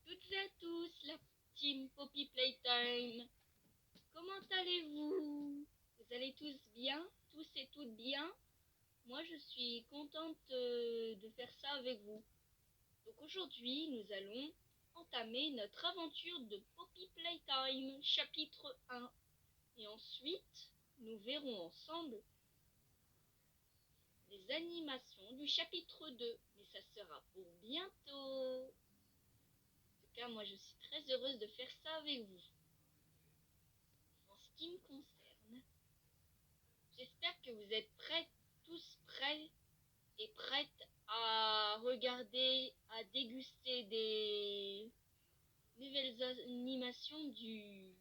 toutes et à tous, la team Poppy Playtime. Comment allez-vous? Vous allez tous bien? Tous et toutes bien? Moi, je suis contente de faire ça avec vous. Donc aujourd'hui, nous allons entamer notre aventure de Poppy Playtime, chapitre 1. Et ensuite, nous verrons ensemble les animations du chapitre 2. Mais ça sera pour bientôt. En tout cas, moi, je suis très heureuse de faire ça avec vous. En ce qui me concerne, j'espère que vous êtes tous prêts et prêtes à regarder, à déguster des nouvelles animations du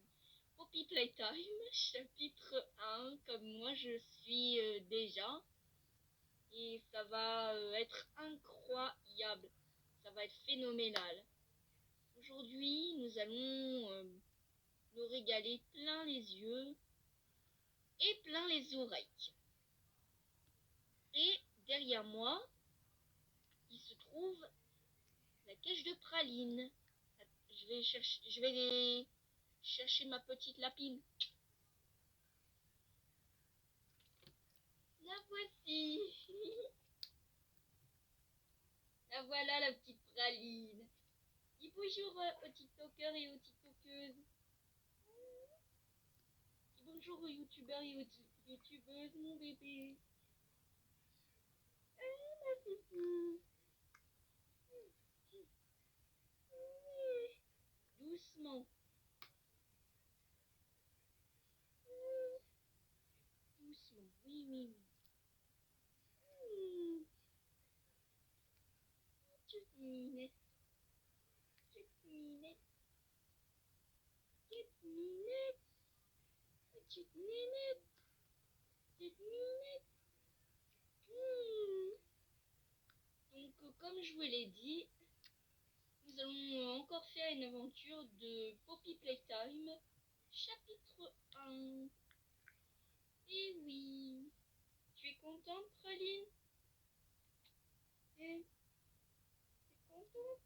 Poppy Playtime, chapitre 1, comme moi je suis déjà. Et ça va être incroyable, ça va être phénoménal. Aujourd'hui, nous allons nous régaler plein les yeux et plein les oreilles. Et derrière moi, il se trouve la cache de pralines. Je vais les chercher ma petite lapine. La voici. La voilà, la petite praline. Dis bonjour aux tiktokers et aux tiktokeuses. Dis bonjour aux youtubeurs et aux youtubeuses, mon bébé. Ah, ma foufou. Doucement. Doucement. Oui, oui, oui. Petite minette. Petite minette. Petite minette. Petite minette. Petite minette. Donc, comme je vous l'ai dit, nous allons encore faire une aventure de Poppy Playtime, chapitre 1. Et oui, tu es contente, Praline? T'es contente?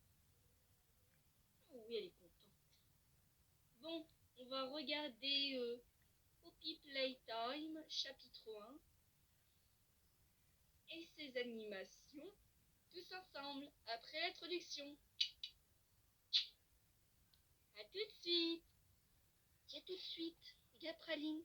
Oh oui, elle est contente. Bon, on va regarder Poppy Playtime, chapitre 1, et ses animations, tous ensemble, après l'introduction. A tout de suite. À tout de suite. Regarde, Praline.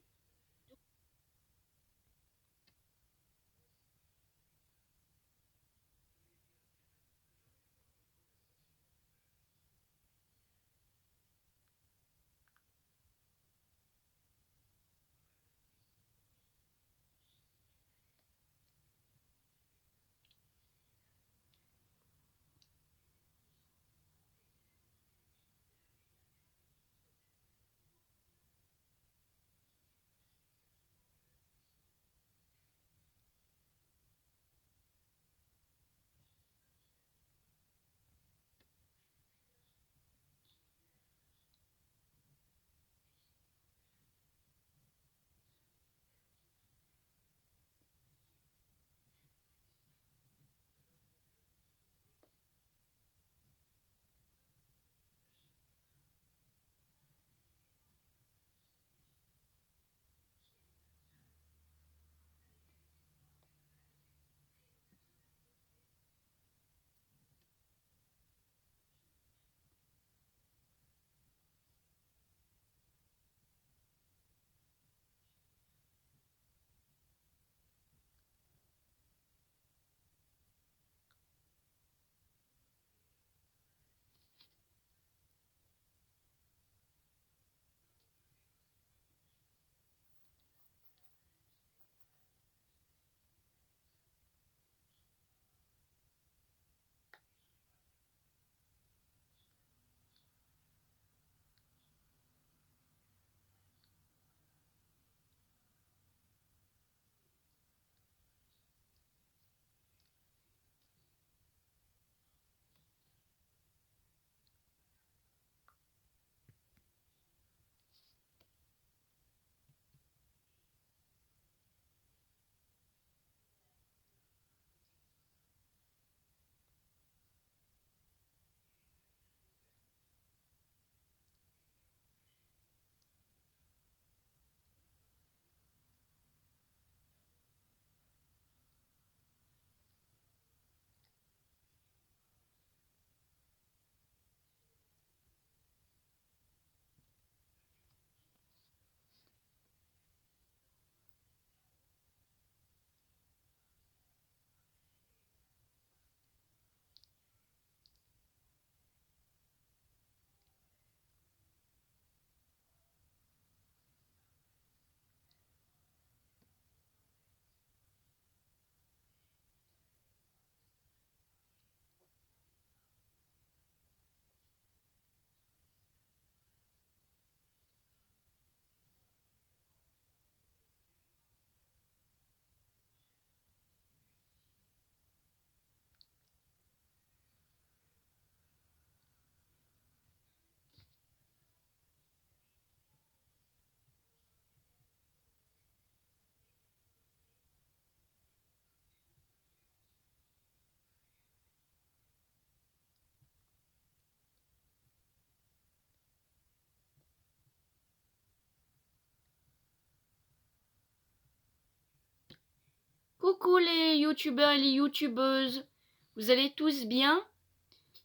Coucou les youtubeurs et les youtubeuses, vous allez tous bien?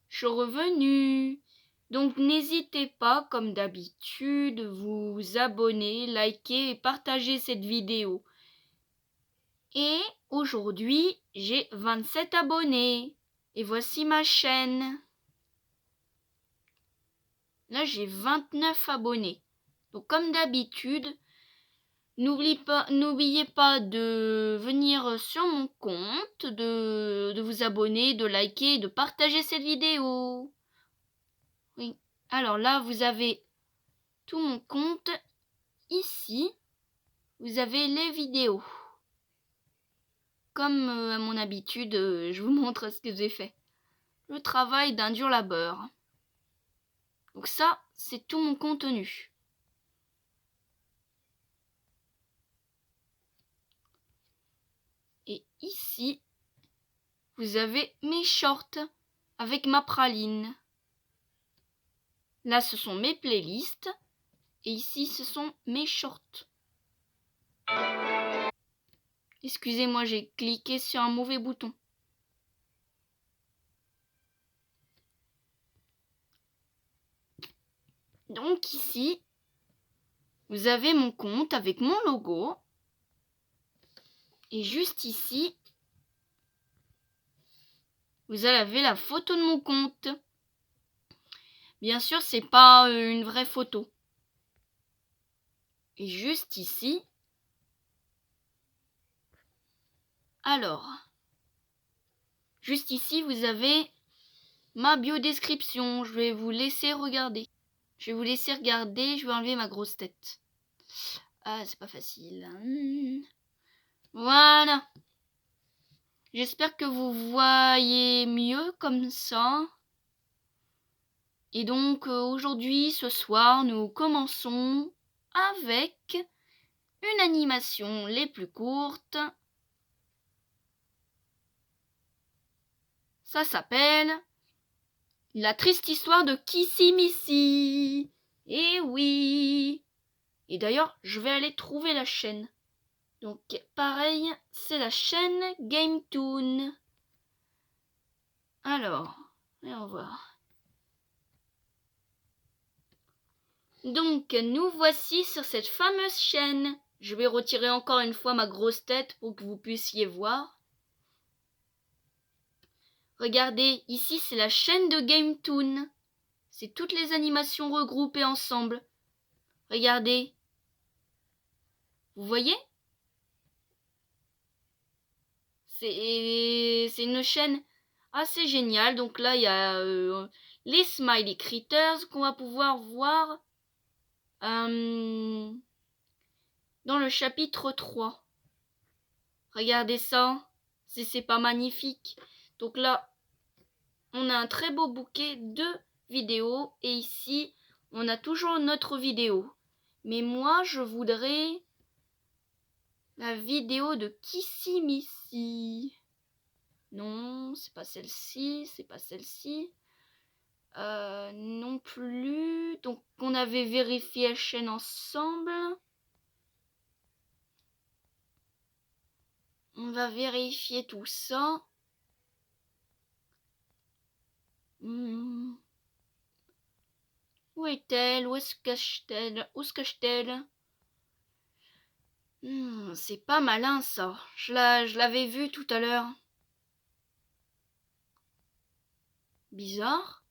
Je suis revenue. Donc n'hésitez pas, comme d'habitude, vous abonner, liker et partager cette vidéo. Et aujourd'hui, j'ai 27 abonnés. Et voici ma chaîne. Là, j'ai 29 abonnés. Donc comme d'habitude, n'oubliez pas de venir sur mon compte, de vous abonner, de liker, de partager cette vidéo. Oui. Alors là, vous avez tout mon compte. Ici, vous avez les vidéos. Comme à mon habitude, je vous montre ce que j'ai fait. Le travail d'un dur labeur. Donc ça, c'est tout mon contenu. Et ici, vous avez mes shorts avec ma praline. Là, ce sont mes playlists. Et ici, ce sont mes shorts. Excusez-moi, j'ai cliqué sur un mauvais bouton. Donc ici, vous avez mon compte avec mon logo. Et juste ici, vous avez la photo de mon compte. Bien sûr, c'est pas une vraie photo. Et juste ici, alors, juste ici, vous avez ma biodescription. Je vais vous laisser regarder. Je vais enlever ma grosse tête. Ah, c'est pas facile. Voilà. J'espère que vous voyez mieux comme ça. Et donc aujourd'hui, ce soir, nous commençons avec une animation les plus courtes. Ça s'appelle La triste histoire de Kissimissy. Eh oui. Et d'ailleurs, je vais aller trouver la chaîne. Donc pareil, c'est la chaîne GameToon. Alors, allons voir. Donc, nous voici sur cette fameuse chaîne. Je vais retirer encore une fois ma grosse tête pour que vous puissiez voir. Regardez, ici c'est la chaîne de GameToon. C'est toutes les animations regroupées ensemble. Regardez. Vous voyez? C'est une chaîne assez géniale. Donc là, il y a les Smiley Critters qu'on va pouvoir voir dans le chapitre 3. Regardez ça. C'est pas magnifique. Donc là, on a un très beau bouquet de vidéos. Et ici, on a toujours notre vidéo. Mais moi, je voudrais la vidéo de Kissimissy. Non, c'est pas celle-ci, c'est pas celle-ci. Non plus. Donc, on avait vérifié la chaîne ensemble. On va vérifier tout ça. Où est-elle? Où se cache-t-elle? Où se cache-t-elle? C'est pas malin ça. Je l'avais vu tout à l'heure. Bizarre.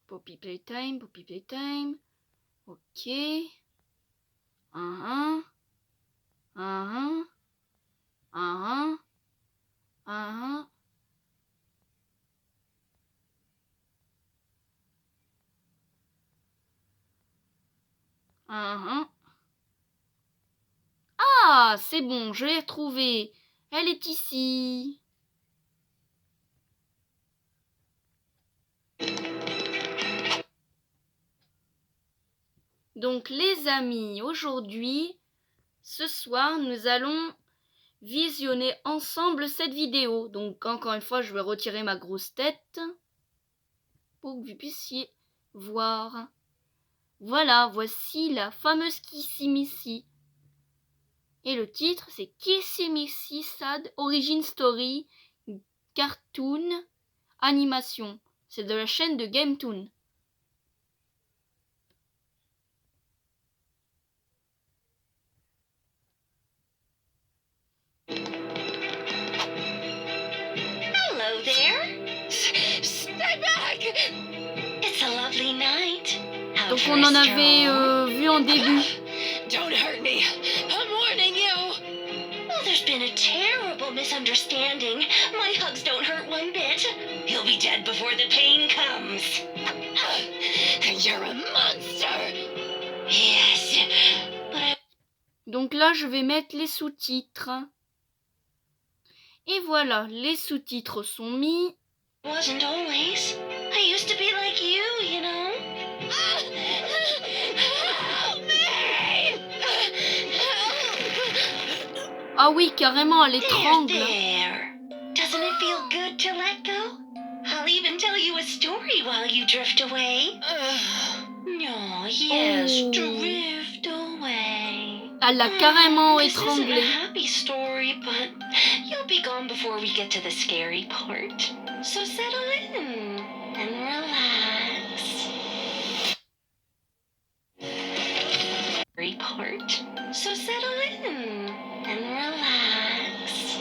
Poppy Playtime, Poppy Playtime. Ok. Un. Ah, c'est bon, je l'ai retrouvée. Elle est ici. Donc les amis, aujourd'hui, ce soir, nous allons visionner ensemble cette vidéo. Donc encore une fois, je vais retirer ma grosse tête pour que vous puissiez voir. Voilà, voici la fameuse Kissimissy. Et le titre, c'est Kissimissy Sad Origin Story Cartoon Animation. C'est de la chaîne de GameToon. Hello there. Stay back. It's a lovely night. Out Donc for on a en avait stroll. vu en début. Don't hurt me. I'm warning you. Well, there's been a terrible misunderstanding. My hugs don't hurt one bit. He'll be dead before the pain comes. You're a monster. Yes, but I Donc là, je vais mettre les sous-titres. Et voilà, les sous-titres sont mis. wasn't always. I used to be like you, you know. Help me! Ah oui, carrément, elle There, étrangle. there. Doesn't it feel good to let go? I'll even tell you a story while you drift away. No, yes, Oh. drift away. Elle l'a carrément This isn't a étranglée. happy story, but you'll be gone before we get to the scary part. So settle in and relax. Scary part. So settle in and relax.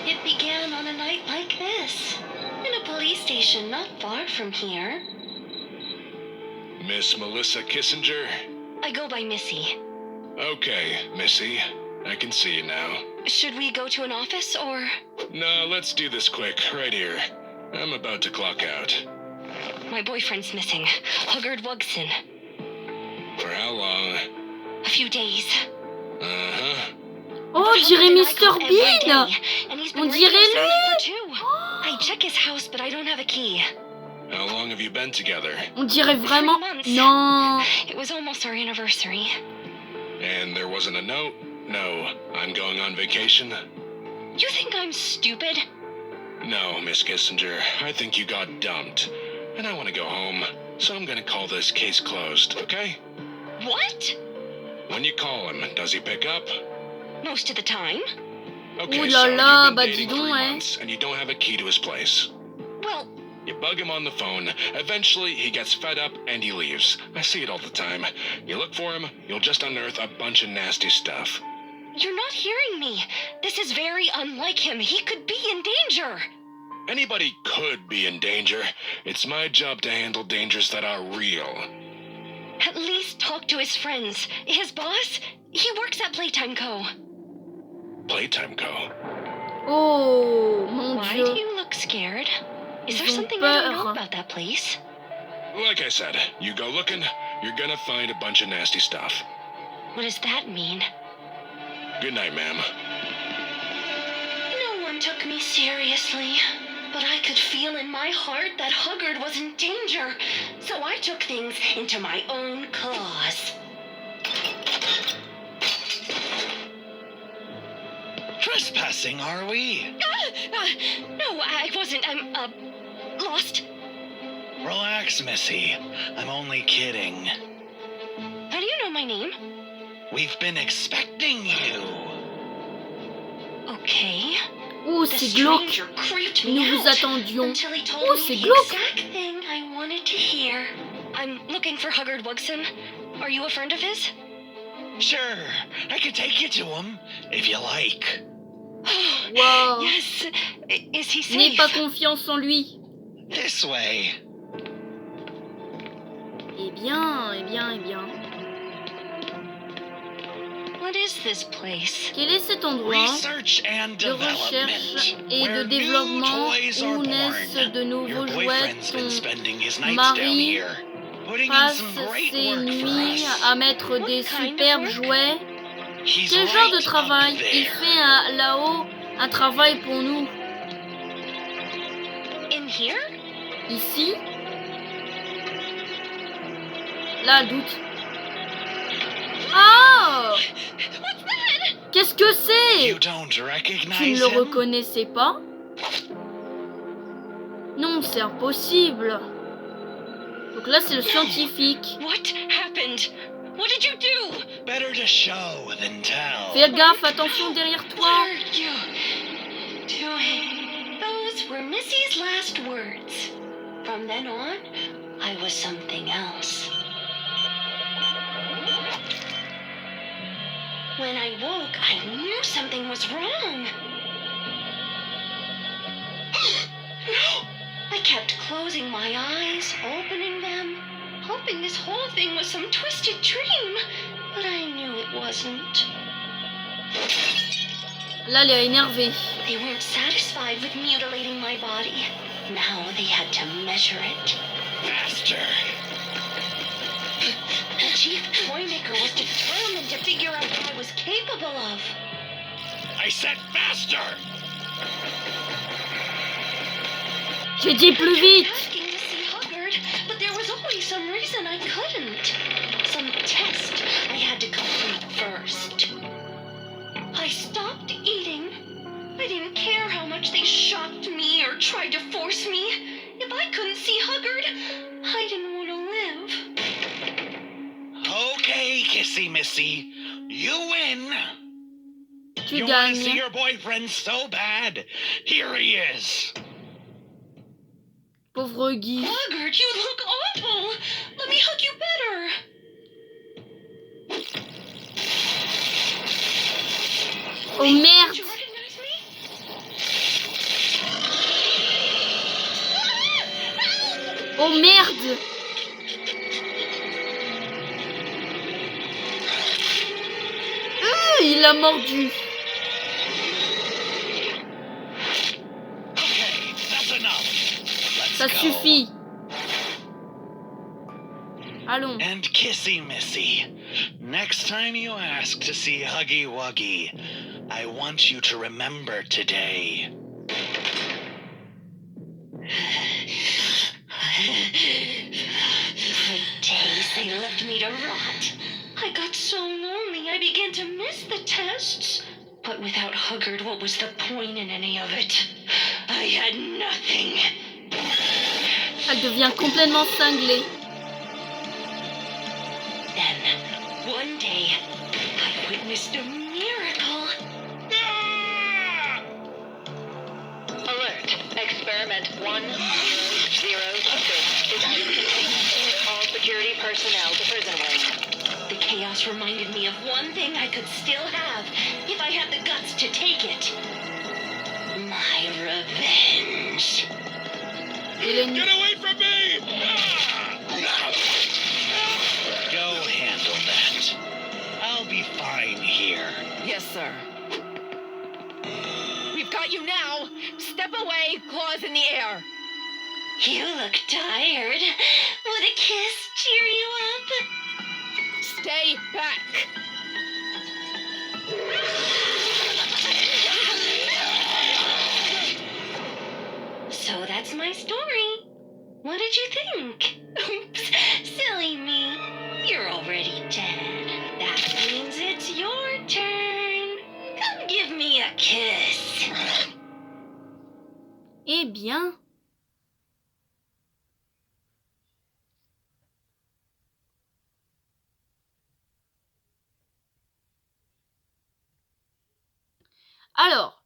It began on a night like this, in a police station not far from here. Miss Melissa Kissinger? I go by Missy. Okay, Missy. I can see you now. Should we go to an office or? No, let's do this quick, right here. I'm about to clock out. My boyfriend's missing. Huggard Wugson. For how long? A few days. Uh-huh. Oh, on Huggard dirait and I Mr. call every Bean. day, and he's been On right dirait here lui. standing for two. I check his house, but I don't have a key. How long have you been together? On dirait vraiment... 3 months. Non. It was almost our anniversary. And there wasn't a note? No, I'm going on vacation? You think I'm stupid? No, Miss Kissinger. I think you got dumped. And I want to go home. So I'm gonna call this case closed, okay? What? When you call him, does he pick up? Most of the time. Okay, Ouh là so là, you've been bah dating dis donc, 3 hein. months, and you don't have a key to his place. Well, You bug him on the phone. Eventually, he gets fed up and he leaves. I see it all the time. You look for him, you'll just unearth a bunch of nasty stuff. you're not hearing me. This is very unlike him. He could be in danger. Anybody could be in danger. It's my job to handle dangers that are real. At least talk to his friends. His boss? He works at Playtime Co. Playtime Co. Oh, mon Why Dieu. do you look scared? Is there Ils ont something I don't know peur. about that place? Like I said, you go looking, you're gonna find a bunch of nasty stuff. What does that mean? Good night, ma'am. No one took me seriously, but I could feel in my heart that Huggard was in danger, so I took things into my own claws. Trespassing, are we? No, I wasn't. I'm, lost. Relax, Missy. I'm only kidding. How do you know my name? We've been expecting you. Okay. Oh, The c'est glauque. stranger creeped me Nous vous out attendions. until he told Oh, me c'est the glauque. exact thing I wanted to hear. I'm looking for Huggard Wugson. Are you a friend of his? Sure, I could take you to him, if you like. Wow. Yes. Is he N'aie safe? pas confiance en lui. This way. Eh bien, eh bien, eh bien. What is this place? Quel est cet endroit Research and de recherche development. et where de new développement toys are où naissent born. de nouveaux Your jouets? boyfriend's been Ton spending his nights mari down here, putting in passe some great ses work for nuits us. à mettre What des kind of superbes work? jouets. He's Quel genre de right travail? up Il there. fait là-haut un travail pour nous. In here? Ici? Là, doute. Ah! What's that? Qu'est-ce que c'est? You don't Tu ne recognize le him? reconnaissais pas? Non, c'est impossible. Donc là, c'est le scientifique. What happened? What did you do? Better to show than tell. Fais gaffe, attention derrière What toi. are you doing? Those were Missy's last words. From then on, I was something else. When I woke, I knew something was wrong. No! I kept closing my eyes, opening them, hoping this whole thing was some twisted dream. But I knew it wasn't. Là, elle est énervée. They weren't satisfied with mutilating my body. Now they had to measure it. Faster. The chief toymaker was determined to figure out what I was capable of. I said faster. J'ai dit plus vite. Asking to see Huggard, but there was always some reason I couldn't. Some test I had to complete first. I stopped eating. I didn't care how much they shocked me or tried to force me. If I couldn't see Huggard, I didn't want to live. Okay, Kissy Missy. You win. Tu You want to see gagnes. your boyfriend so bad? Here he is. Pauvre Guy. Huggard, you look awful. Let me hug you better. Oh Did merde. you recognize me? Oh merde. Il l'a mordu. Okay, that's enough. Let's Ça go. suffit. Allons. And Kissy Missy, next time you ask to see Huggy Wuggy, I want you to remember today. For days they left me to rot. I got so lonely I began to miss the tests. But without Huggard, what was the point in any of it? I had nothing. Elle devient complètement cinglée. Then, one day, I witnessed a miracle. Alert! Experiment 1006 is out of containment. All security personnel to prison wing. The chaos reminded me of one thing I could still have if I had the guts to take it. My revenge. Hélène. Get away from me! Go handle that. I'll be fine here. Yes, sir. We've got you now. Step away, claws in the air. You look tired. Would a kiss cheer you up? Stay back. So that's my story. What did you think? Oops, silly me. You're already dead. That means it's your turn. Come give me a kiss. Eh bien. Alors,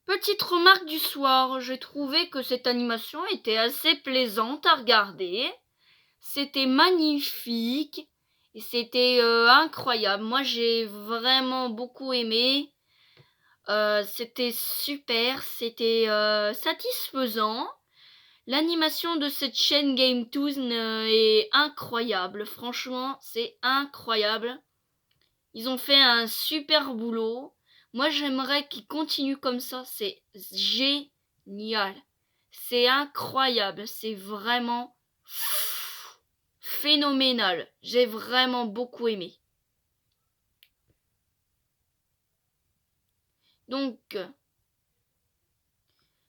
petite remarque du soir, j'ai trouvé que cette animation était assez plaisante à regarder. C'était magnifique et c'était incroyable. Moi, j'ai vraiment beaucoup aimé. C'était super, c'était satisfaisant. L'animation de cette chaîne GameToon est incroyable. Franchement, c'est incroyable. Ils ont fait un super boulot. Moi, j'aimerais qu'ils continuent comme ça. C'est génial. C'est incroyable. C'est vraiment phénoménal. J'ai vraiment beaucoup aimé. Donc,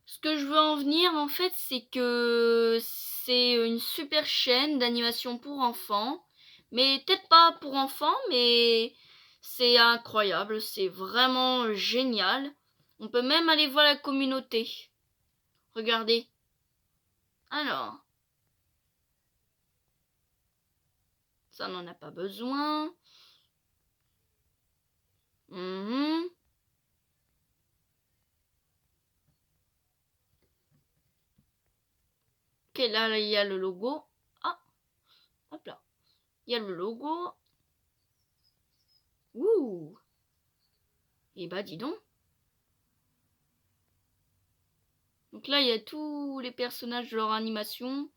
ce que je veux en venir, en fait, c'est que c'est une super chaîne d'animation pour enfants. Mais peut-être pas pour enfants, mais C'est incroyable, c'est vraiment génial. On peut même aller voir la communauté. Regardez. Alors. Ça n'en a pas besoin. Ok, là, il y a le logo. Ah, hop là. Il y a le logo. Ouh. Et bah, dis donc. Donc là, il y a tous les personnages de leur animation.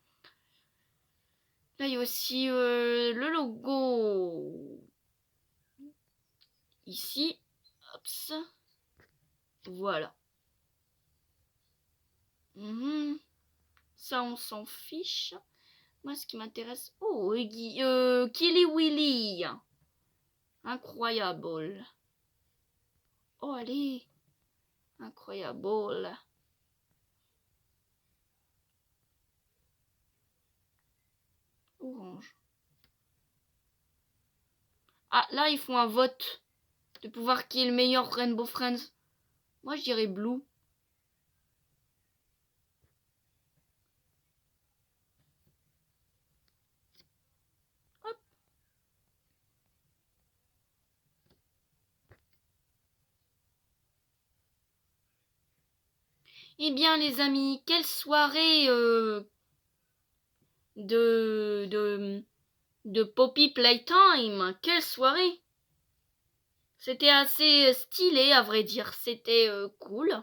Là, il y a aussi le logo. Ici. Hop. Voilà. Ça, on s'en fiche. Moi, ce qui m'intéresse... Oh, Kili-Willy. Incroyable. Oh, allez. Incroyable. Orange. Ah, là, ils font un vote de pouvoir qui est le meilleur Rainbow Friends. Moi, je dirais Blue. Hop. Eh bien, les amis, quelle soirée de Poppy Playtime. Quelle soirée! C'était assez stylé, à vrai dire. C'était cool.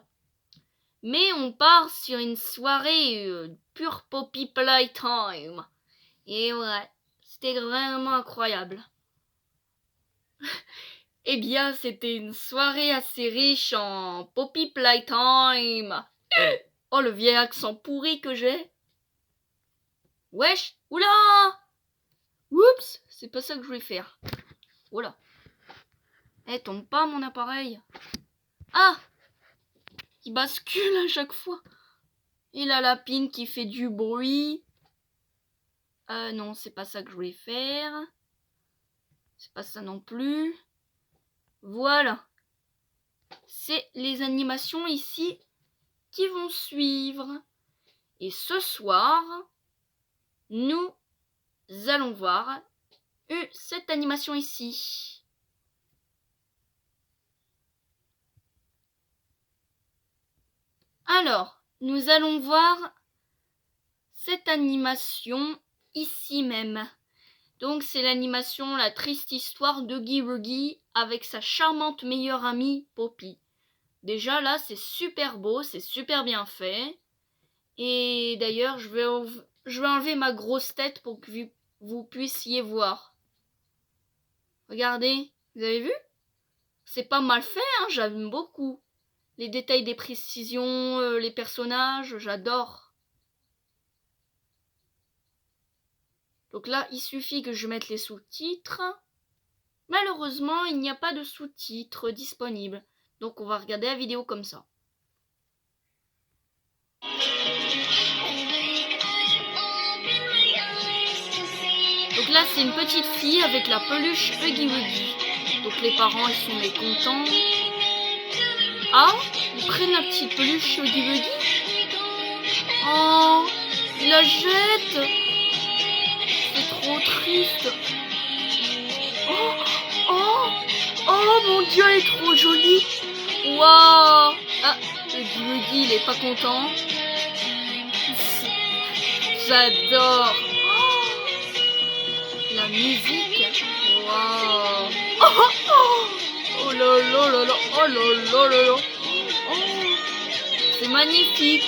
Mais on part sur une soirée pure Poppy Playtime. Et ouais, c'était vraiment incroyable. Eh bien, c'était une soirée assez riche en Poppy Playtime. Oh, le vieil accent pourri que j'ai. Wesh, oula! Oups, c'est pas ça que je voulais faire. Oula. Eh, tombe pas mon appareil. Ah! Il bascule à chaque fois. Il a la pine qui fait du bruit. Non, c'est pas ça que je voulais faire. C'est pas ça non plus. Voilà. C'est les animations ici qui vont suivre. Et ce soir, nous allons voir cette animation ici. Alors, nous allons voir cette animation ici même. Donc c'est l'animation La triste histoire d'Huggy Wuggy avec sa charmante meilleure amie Poppy. Déjà là c'est super beau, c'est super bien fait. Et d'ailleurs je vais enlever ma grosse tête pour que vous puissiez voir. Regardez, vous avez vu? C'est pas mal fait, hein, j'aime beaucoup. Les détails des précisions, les personnages, j'adore. Donc là, il suffit que je mette les sous-titres. Malheureusement, il n'y a pas de sous-titres disponibles. Donc on va regarder la vidéo comme ça. Donc là, c'est une petite fille avec la peluche Huggy Wuggy. Donc les parents, ils sont mécontents. Ah, ils prennent la petite peluche Huggy Wuggy. Oh, ils la jettent. C'est trop triste. Oh mon Dieu, elle est trop jolie. Waouh. Ah, Huggy Wuggy, il est pas content. J'adore. La musique. Waouh. Oh là là là là. Oh là là là là. Oh, c'est magnifique.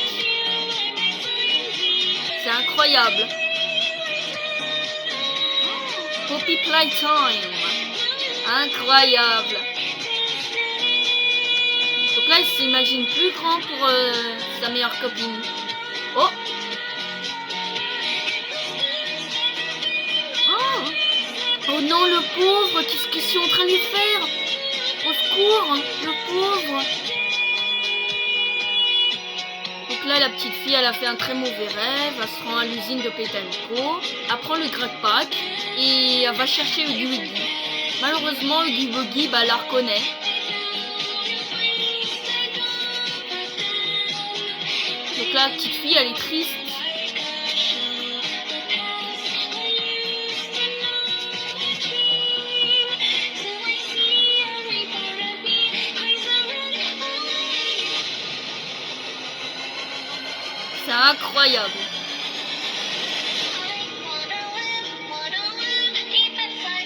C'est incroyable. Poppy Playtime. Incroyable. Donc là, il s'imagine plus grand pour sa meilleure copine. Oh. Oh non, le pauvre, qu'est-ce qu'ils sont en train de lui faire? Au secours, le pauvre. Donc là, la petite fille, elle a fait un très mauvais rêve. Elle se rend à l'usine de Pétanico. Elle prend le Greg Pack et elle va chercher Huggy Wuggy. Malheureusement, Huggy Wuggy, la reconnaît. Donc là, la petite fille, elle est triste. C'est incroyable.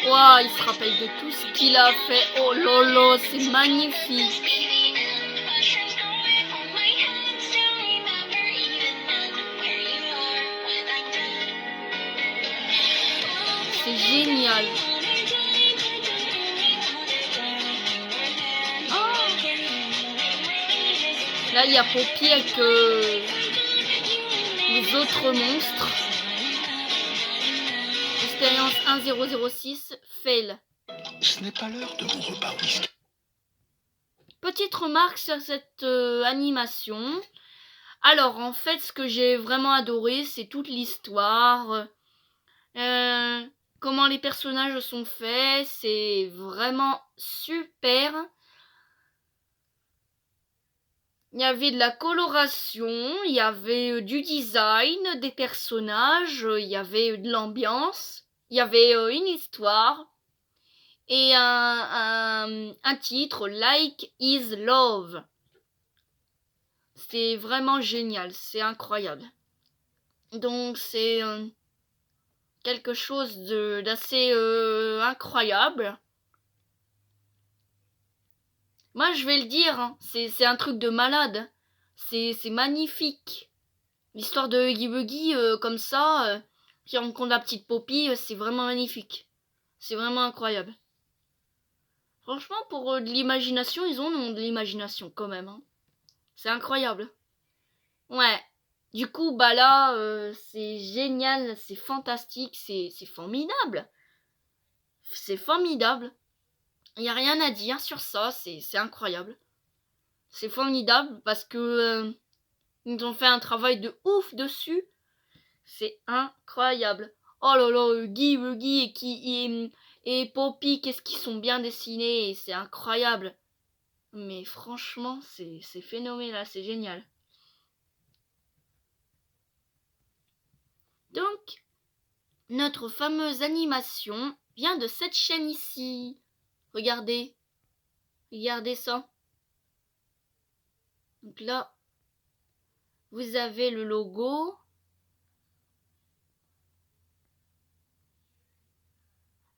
Wow, il se rappelle de tout ce qu'il a fait. Oh lolo, c'est magnifique. C'est génial. Oh. Là, il y a Poppy avec les autres monstres. Expérience 1006, fail. Ce n'est pas l'heure de mon repas whisky. Petite remarque sur cette animation. Alors, en fait, ce que j'ai vraiment adoré, c'est toute l'histoire. Comment les personnages sont faits, c'est vraiment super. Il y avait de la coloration, il y avait du design des personnages, il y avait de l'ambiance, il y avait une histoire et un titre, Like is Love. C'est vraiment génial, c'est incroyable. Donc c'est quelque chose d'assez incroyable. Moi, je vais le dire, hein, c'est un truc de malade. C'est magnifique. L'histoire de Huggy Wuggy, comme ça, qui rencontre la petite Poppy, c'est vraiment magnifique. C'est vraiment incroyable. Franchement, pour de l'imagination, ils ont de l'imagination quand même. Hein. C'est incroyable. Ouais. Du coup, là, c'est génial, c'est fantastique, c'est formidable. C'est formidable. Il n'y a rien à dire sur ça, c'est incroyable. C'est formidable parce que ils ont fait un travail de ouf dessus. C'est incroyable. Oh là là, Huggy Wuggy et Poppy, qu'est-ce qu'ils sont bien dessinés, c'est incroyable. Mais franchement, c'est phénoménal, c'est génial. Donc, notre fameuse animation vient de cette chaîne ici. Regardez. Regardez ça. Donc là, vous avez le logo.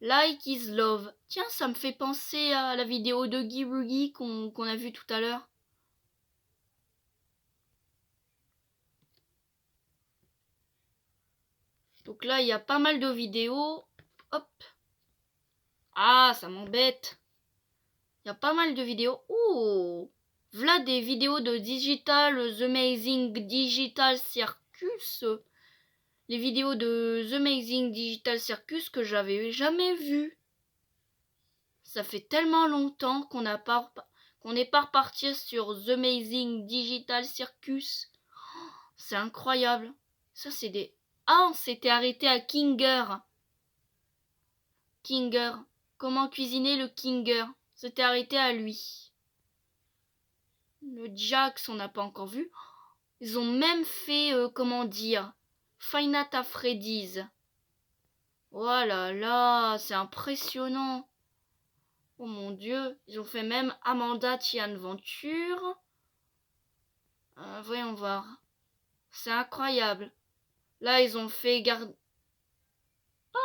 Like is Love. Tiens, ça me fait penser à la vidéo de Huggy Wuggy qu'on a vue tout à l'heure. Donc là, il y a pas mal de vidéos. Hop. Ah, ça m'embête. Il y a pas mal de vidéos. Oh, voilà des vidéos de The Amazing Digital Circus. Les vidéos de The Amazing Digital Circus que j'avais jamais vues. Ça fait tellement longtemps qu'on n'est pas reparti sur The Amazing Digital Circus. Oh, c'est incroyable. Ça, c'est des... Ah, on s'était arrêté à Kinger. Kinger. Comment cuisiner le Kinger? C'était arrêté à lui. Le Jax, on n'a pas encore vu. Ils ont même fait, comment dire, Five Nights at Freddy's. Oh là là, c'est impressionnant. Oh mon Dieu, ils ont fait même Amanda Tian Venture. Voyons voir. C'est incroyable. Là, ils ont fait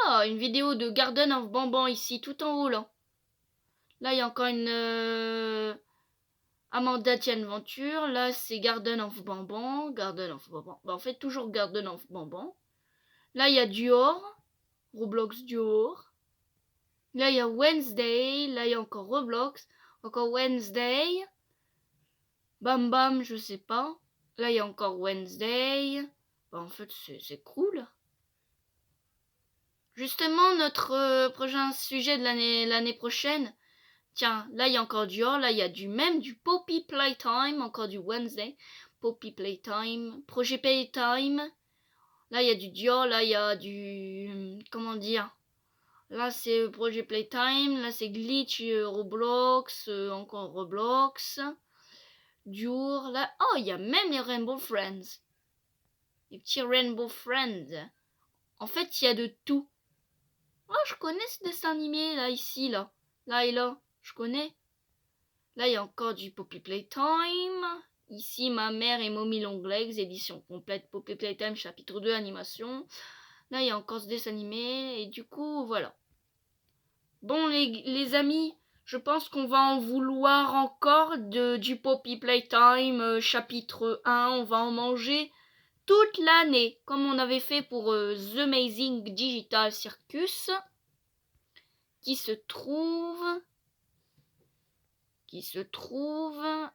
une vidéo de Garden of Banban ici, tout en haut là. Là, il y a encore une Amanda Tian Venture. Là, c'est Garden of Banban. En fait, toujours Garden of Banban. Là, il y a Dior. Roblox Dior. Là, il y a Wednesday. Là, il y a encore Roblox. Encore Wednesday. Bam Bam, je sais pas. Là, il y a encore Wednesday. En fait, c'est cool. Justement, notre prochain sujet de l'année prochaine. Tiens, là, il y a encore Dior. Là, il y a du Poppy Playtime. Encore du Wednesday. Poppy Playtime. Projet Playtime. Là, il y a du Dior. Là, il y a du... Comment dire? Là, c'est Projet Playtime. Là, c'est Glitch, Roblox, encore Roblox. Dur. Là, oh, il y a même les Rainbow Friends. Les petits Rainbow Friends. En fait, il y a de tout. Oh, je connais ce dessin animé, là, ici, là. Là et là, je connais. Là, il y a encore du Poppy Playtime. Ici, Ma mère et Mommy Longlegs, édition complète Poppy Playtime, chapitre 2, animation. Là, il y a encore ce dessin animé. Et du coup, voilà. Bon, les amis, je pense qu'on va en vouloir encore du Poppy Playtime, chapitre 1. On va en manger toute l'année, comme on avait fait pour The Amazing Digital Circus, qui se trouve,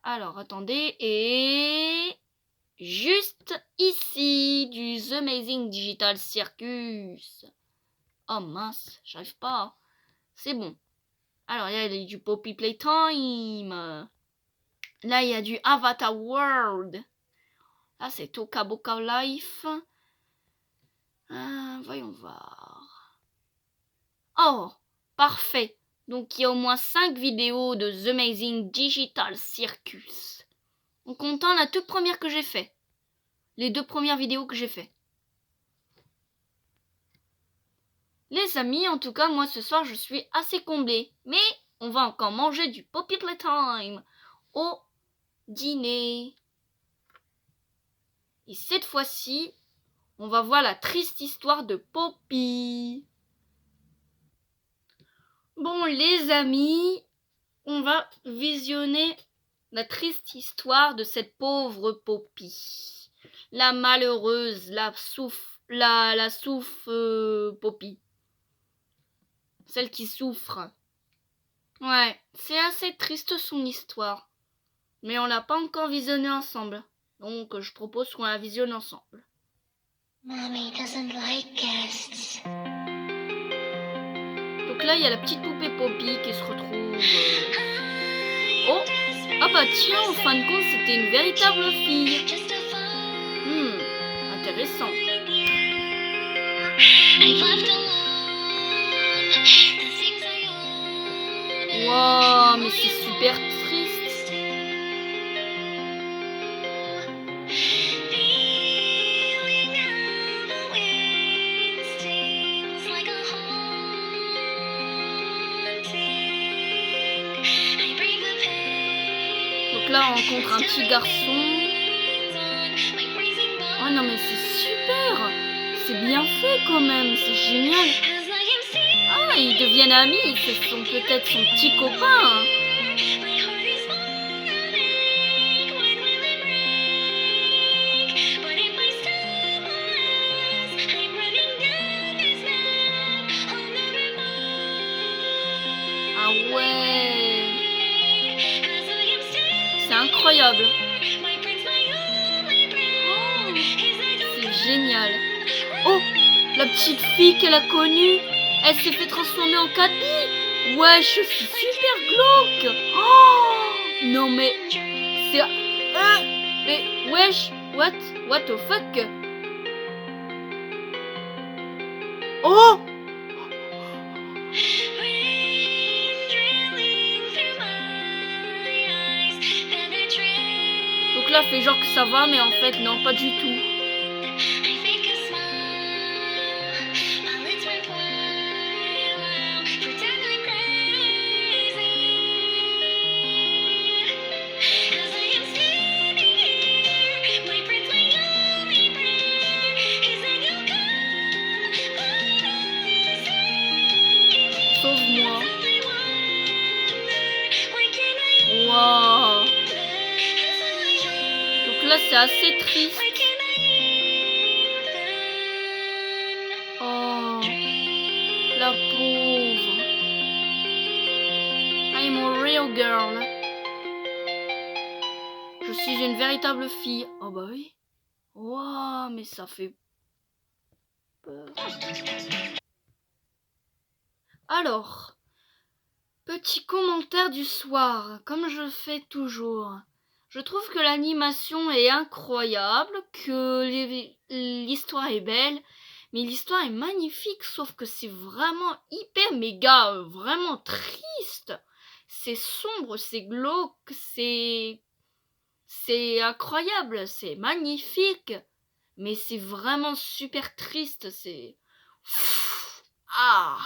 alors attendez, et juste ici, du The Amazing Digital Circus. Oh mince, j'arrive pas, c'est bon. Alors il y a du Poppy Playtime, là il y a du Avatar World, là c'est Toca Boca Life. Voyons voir. Oh, parfait. Donc il y a au moins 5 vidéos de The Amazing Digital Circus. En comptant la toute première que j'ai fait. Les 2 premières vidéos que j'ai fait. Les amis, en tout cas, moi ce soir je suis assez comblée. Mais on va encore manger du Poppy Playtime au dîner. Et cette fois-ci, on va voir la triste histoire de Poppy. Bon les amis, on va visionner la triste histoire de cette pauvre Poppy. La malheureuse, la Poppy. Celle qui souffre. Ouais, c'est assez triste son histoire. Mais on l'a pas encore visionnée ensemble. Donc je propose qu'on la visionne ensemble. Mommy doesn't like guests. Donc là, il y a la petite poupée Poppy qui se retrouve... Oh, ah bah tiens, en fin de compte, c'était une véritable fille. Intéressant. Wow, mais c'est super triste. Donc là, on rencontre un petit garçon. Oh non, mais c'est super. C'est bien fait quand même, c'est génial. Ah, ils deviennent amis, ce sont peut-être son petit copain. Ah ouais. C'est incroyable. Oh, c'est génial. Oh, la petite fille qu'elle a connue, elle s'est fait transformer en Capi. Ouais, je suis super glauque. Oh, non mais c'est... mais wesh, what the fuck. Oh. Donc là, fait genre que ça va, mais en fait, non, pas du tout. Sauve-moi. Waouh. Donc là, c'est assez triste. Oh, la pauvre. I'm a real girl. Je suis une véritable fille. Oh bah oui. Waouh, mais ça fait peur. Alors, petit commentaire du soir, comme je fais toujours. Je trouve que l'animation est incroyable, que l'histoire est belle, Mais l'histoire est magnifique, sauf que c'est vraiment hyper méga, vraiment triste. C'est sombre, c'est glauque, c'est incroyable, c'est magnifique. Mais c'est vraiment super triste, c'est... Ah,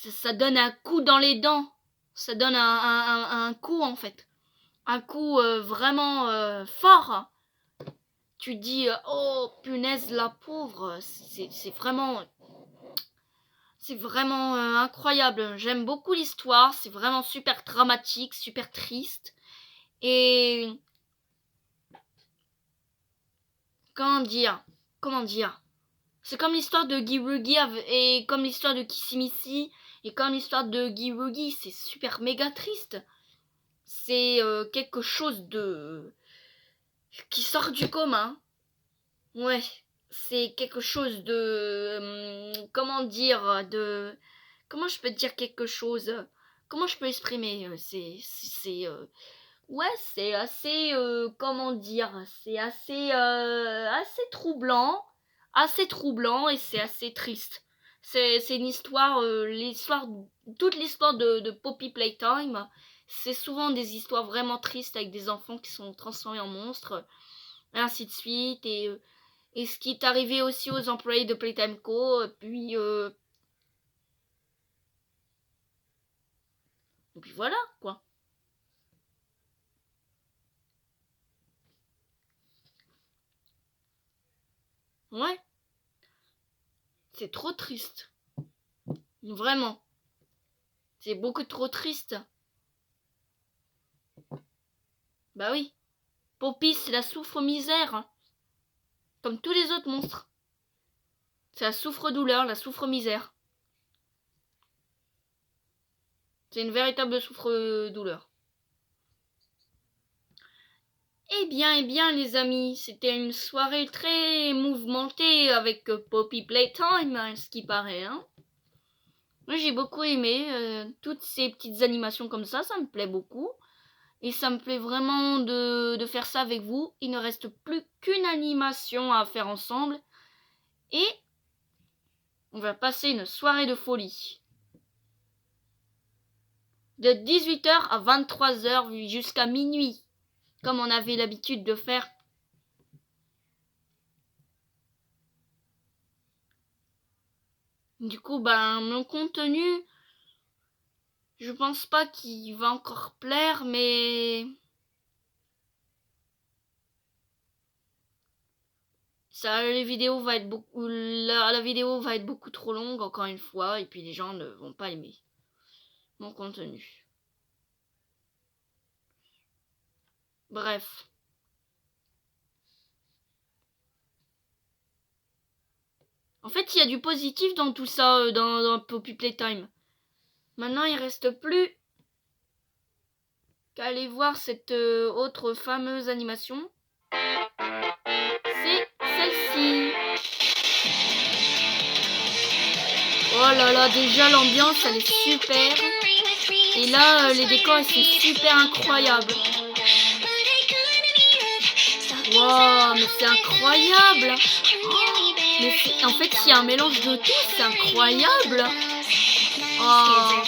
ça donne un coup dans les dents. Ça donne un coup en fait. Un coup vraiment fort. Tu dis, oh punaise la pauvre, c'est vraiment incroyable. J'aime beaucoup l'histoire, c'est vraiment super dramatique, super triste. Et comment dire c'est comme l'histoire de Girugi et comme l'histoire de Kissimisi et comme l'histoire de Girugi, c'est super méga triste. C'est quelque chose de qui sort du commun. Ouais, c'est quelque chose de comment je peux dire quelque chose, comment je peux exprimer, ouais, c'est assez c'est assez troublant et c'est assez triste. C'est une histoire toute l'histoire de Poppy Playtime, c'est souvent des histoires vraiment tristes avec des enfants qui sont transformés en monstres et ainsi de suite, et ce qui est arrivé aussi aux employés de Playtime Co. Puis voilà quoi. Ouais, c'est trop triste. Vraiment. C'est beaucoup trop triste. Bah oui. Poppy, c'est la souffre-misère. Hein. Comme tous les autres monstres. C'est la souffre-douleur, la souffre-misère. C'est une véritable souffre-douleur. Eh bien, les amis, c'était une soirée très mouvementée avec Poppy Playtime, hein, ce qui paraît. Hein. Moi, j'ai beaucoup aimé toutes ces petites animations comme ça me plaît beaucoup. Et ça me plaît vraiment de faire ça avec vous. Il ne reste plus qu'une animation à faire ensemble. Et on va passer une soirée de folie. De 18h à 23h jusqu'à minuit. Comme on avait l'habitude de faire. Du coup, mon contenu, je pense pas qu'il va encore plaire, mais la vidéo va être beaucoup trop longue encore une fois, et puis les gens ne vont pas aimer mon contenu. Bref. En fait, il y a du positif dans tout ça, dans Poppy Playtime. Maintenant, il reste plus qu'à aller voir cette autre fameuse animation. C'est celle-ci. Oh là là, déjà l'ambiance, elle est super. Et là, les décors, ils sont super incroyables. Wow, mais c'est incroyable. Mais en fait, il y a un mélange de tout, c'est incroyable. Oh.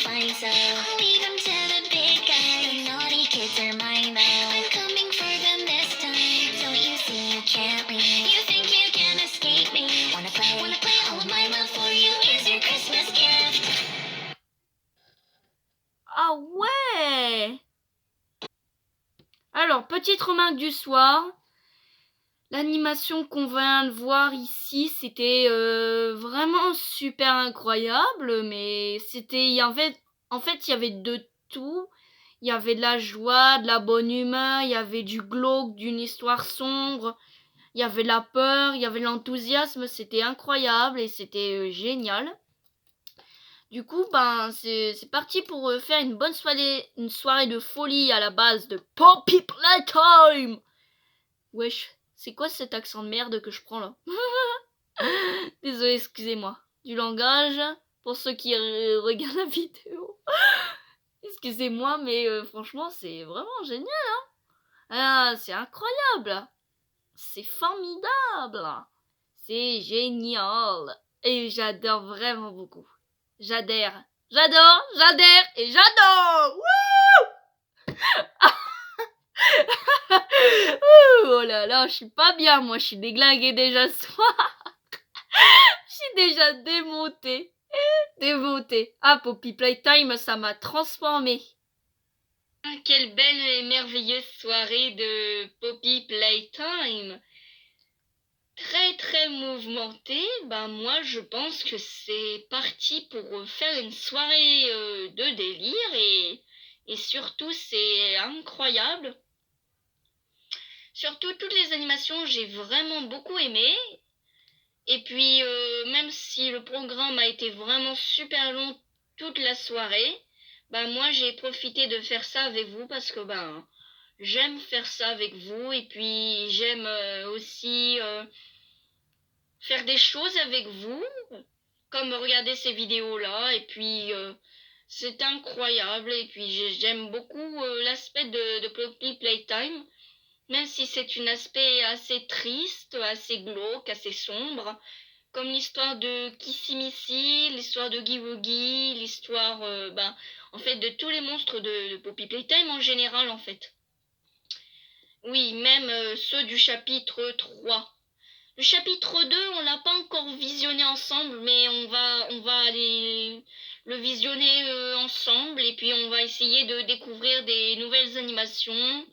Ah ouais. Alors, petite remarque du soir. L'animation qu'on vient de voir ici, c'était vraiment super incroyable, mais en fait, il y avait de tout. Il y avait de la joie, de la bonne humeur, il y avait du glauque, d'une histoire sombre, il y avait de la peur, il y avait de l'enthousiasme, c'était incroyable et c'était génial. Du coup, c'est parti pour faire une soirée de folie à la base de Poppy Playtime. Wesh. C'est quoi cet accent de merde que je prends là? Désolé, excusez-moi. Du langage, pour ceux qui regardent la vidéo. Excusez-moi, mais franchement, c'est vraiment génial. Hein, ah, c'est incroyable. C'est formidable. C'est génial. Et j'adore vraiment beaucoup. J'adhère et j'adore. Wouh. Oh là là, je suis pas bien, moi, je suis déglinguée déjà ce soir. Je suis déjà démontée. Ah, Poppy Playtime, ça m'a transformée. Quelle belle et merveilleuse soirée de Poppy Playtime. Très très mouvementée. Moi je pense que c'est parti pour faire une soirée de délire et surtout c'est incroyable. Surtout toutes les animations, j'ai vraiment beaucoup aimé. Et puis même si le programme a été vraiment super long toute la soirée, moi j'ai profité de faire ça avec vous parce que j'aime faire ça avec vous et puis j'aime aussi faire des choses avec vous, comme regarder ces vidéos-là, et puis c'est incroyable, et puis j'aime beaucoup l'aspect de Poppy Playtime, même si c'est un aspect assez triste, assez glauque, assez sombre, comme l'histoire de Kissimissy, l'histoire de Oogie Woogie, l'histoire en fait de tous les monstres de Poppy Playtime en général en fait. Oui, même ceux du chapitre 3. Le chapitre 2, on l'a pas encore visionné ensemble, mais on va aller le visionner ensemble et puis on va essayer de découvrir des nouvelles animations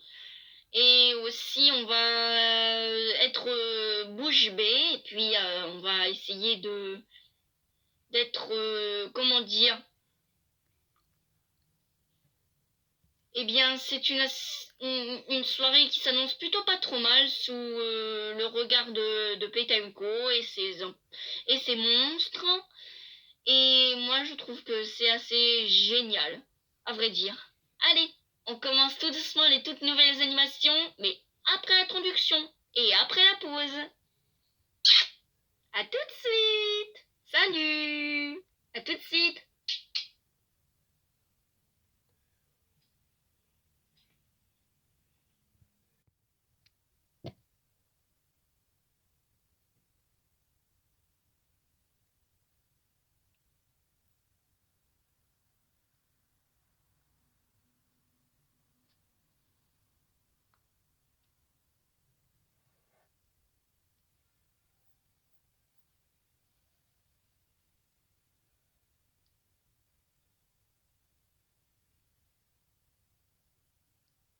et aussi on va être bouche bée et puis on va essayer d'être comment dire. Eh bien, c'est une soirée qui s'annonce plutôt pas trop mal sous le regard de Playtime Co et ses monstres. Et moi, je trouve que c'est assez génial, à vrai dire. Allez, on commence tout doucement les toutes nouvelles animations, mais après l'introduction et après la pause.